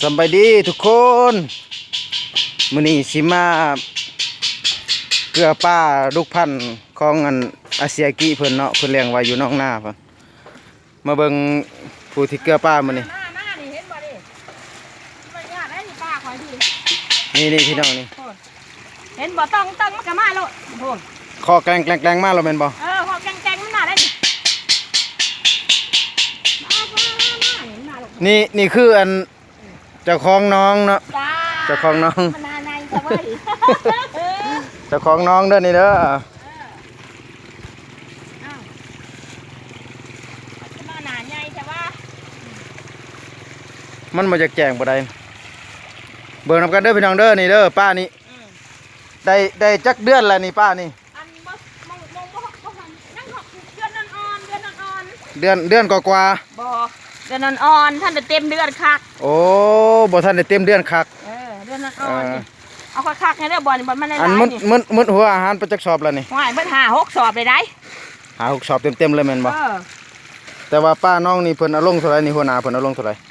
สบายดีทุกคนมื้อนี้สิมาเกลือป้าลูกพันธุ์ของอาเซียกิเพิ่นเนาะเพิ่นเลี้ยงไว้อยู่นอกนาเพิ่นมาเบิ่งผู้ที่เกลือป้ามื้อนี้นี่พี่น้องนี่เห็นบ่ต้องมันก็มาแล้วโหคอแกล้งมาแล้วแม่นบ่คอแกงมันมาได้นี่คือเจ้าของน้องเนาะเจ้าของน้องเจ้าของน้องเด้อนี่เด้อมันมาจากแจงบ่ได้เบิ่งนำกันเด้อพี่น้องเด้อนี่เด้อป้านี่ได้จักเดือนแล้วนี่ป้านี่เดือนกว่าบ่เดือนอ่อนท่านจะเต็มเดือนคักโอ้บ่ท่านได้เต็มเดือนคักเดือนอ่อนเอาคักให้ได้บ่นี่บ่มันได้หลายนี่มึดหัวอาหารประจักสอบแล้วนี่หวายเบิด5-6สอบเลยได้5-6สอบเต็มเลยแม่นบ่แต่ว่าป้าน้องนี่เพิ่นเอาลงเท่าไหร่นี่หัวหน้าเพิ่นเอาลงเท่าไหร่18,000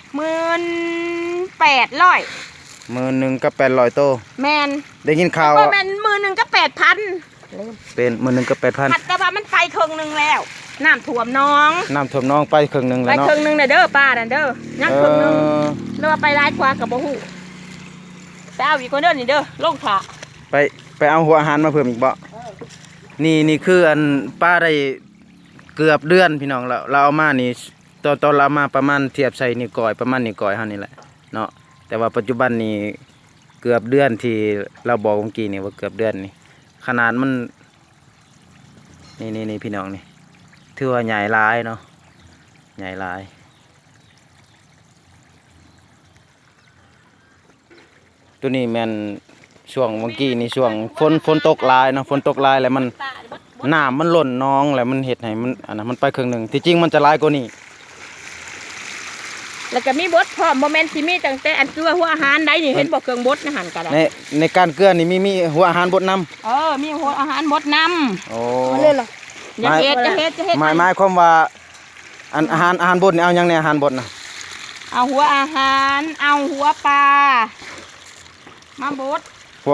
10,000กับ800โตแม่นได้ยินข่าวว่าแม่น10,000กับ8,000เป็น10,000กับ8,000แต่ว่ามันไปครึ่งนึงแล้วน้ำท่วมน้องไปครึ่งนึงแล้วเนาะไปครึ่งนึงเด้อป้านั่นเด้อยังครึ่งนึงแล้วว่าไปหลายกว่าก็บ่ฮู้ไปเอาอีกคนเด้อนี่เด้อลงถ่าไปเอาหัวอาหารมาเพิ่มอีกบ่นี่คือป้าได้เกือบเดือนพี่น้องเราเอามานี่ตอนเรามาประมาณเทียบใส่นิ้วก้อยประมาณนิ้วก้อยเฮานี่แหละเนาะแต่ว่าปัจจุบันนี้เกือบเดือนที่เราบอกเมื่อกี้นี่ว่าเกือบเดือนนี่ขนาดมันนี่พี่น้องนี่ถือว่าใหญ่หลายเนาะใหญ่หลายตัวนี้แม่นช่วงเมื่อกี้นี่ช่วงฝนตกหลายเนาะฝนตกหลายแล้วมันน้ำมันหล่นน้องแล้วมันเฮ็ดให้มันมันไปครึ่งนึงที่จริงมันจะหลายกว่านี้แล้วก็มีบดพร้อมโมเมนต์ที่มีตั้งแต่อันเกลือหัวอาหารได้นี่เห็นบอกเครื่องบดนะหันกันในการเกลือนี่มีหัวอาหารบดนำมีหัวอาหารบดนำโอ้เล่นหรอจะเฮ็ดหมายความว่าอาหารบดนี่เอายังในอาหารบดนะเอาหัวอาหารเอาหัวปลามาบด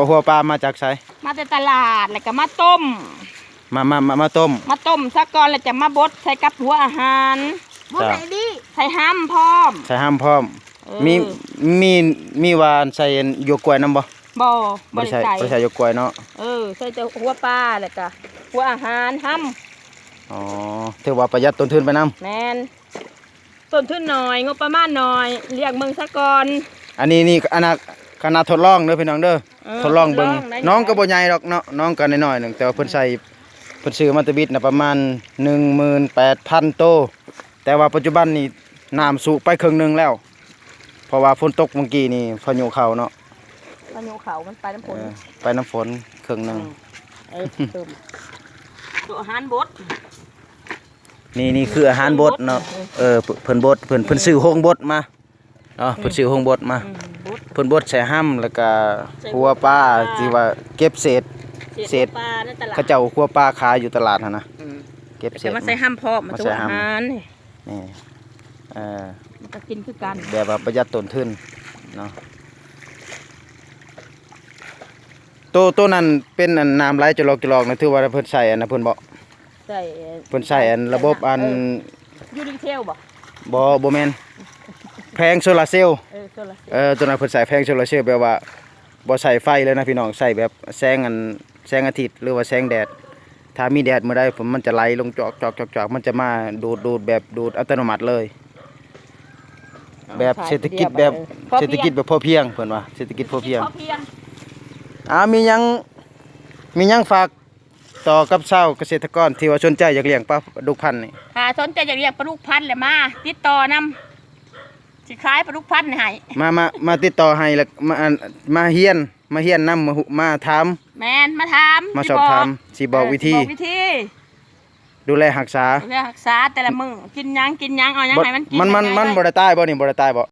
หัวปลามาจากไสมาจากตลาดแล้วก็มาต้มมาต้มซะก่อนแล้วจะมาบดใส่กับหัวอาหารบดไหนดิใส่ห้ำพร้อมมีหวานใส่หยวกกล้วยน้ำบ่ได้ใส่หยวกกล้วยเนาะใส่แต่หัวปลาแล้วก็หัวอาหารห้ำถือว่าประหยัดต้นทุนไปน้ำแมนต้นทุนหน่อยงบประมาณหน่อยเรียกเมืองซะก่อนอันนี้ขนาดทดลองเด้อพี่น้องเด้อทดลองเบิ่งน้องก็บ่ใหญ่ดอกเนาะน้องก็น้อยๆนึงแต่ว่าเพิ่นซื้อมาตะบิดน่ะประมาณ 18,000 โตแต่ว่าปัจจุบันนี่น้ำสูบไปครึ่งนึงแล้วเพราะว่าฝนตกเมื่อกี้นี่พายุเข้าเนาะพายุเข้ามันไปน้ำฝนครึ่งนึงตัวอาหารบดนี่คืออาหารบดเนาะเพิ่นบดเพิ่นซื้อโฮงบดมาเพิ่นซื้อโฮงบดมาเพิ่นบดใส่ห้ำแล้วก็หัวปลาที่ว่าเก็บเศษเขาเจ้าหัวปลาขายอยู่ตลาดหั่นนะเก็บเศษมาใส่ห้ำพร้อมมาตัวอาหารนี่มันก็กินคือกันแบบว่าประหยัดต้นทุนเนาะตัวนั้นเป็นน้ำไหลจลอกนะถือว่าเพิ่นใส่เพิ่นบ่เพิ่นใส่ระบบยูนิเทลบ่แม่นแผงโซลาร์เซลล์ตัวนั้นเพิ่นใส่แผงโซลาร์เซลล์แปลว่าบ่ใส่ไฟเลยนะพี่น้องใส่แบบแสงอาทิตย์หรือว่าแสงแดดถ้ามีแดดเมื่อใดมันจะไหลลงจอกมันจะมาดูดแบบดูดอัตโนมัติเลยแบบเศรษฐกิจแบบพอเพียงเพิ่นว่าเศรษฐกิจพอเพียงมียังฝากต่อกับชาวเกษตรกรที่ว่าสนใจอยากเลี้ยงปลาดุกพันธุ์นี่สนใจอยากเลี้ยงปลาดุกพันธุ์เลยมาติดต่อนำสิขายปลาดุกพันธุ์ให้มาติดต่อให้แล้วมาเฮียนนำมาถามแม่นมาถามมาสอบถามสิบอกวิธีดูแลรักษาแต่ละมื้อกินหยังเอาหยังให้มันกินมันบ่ได้ตายบ่นี่บ่ได้ตายบ่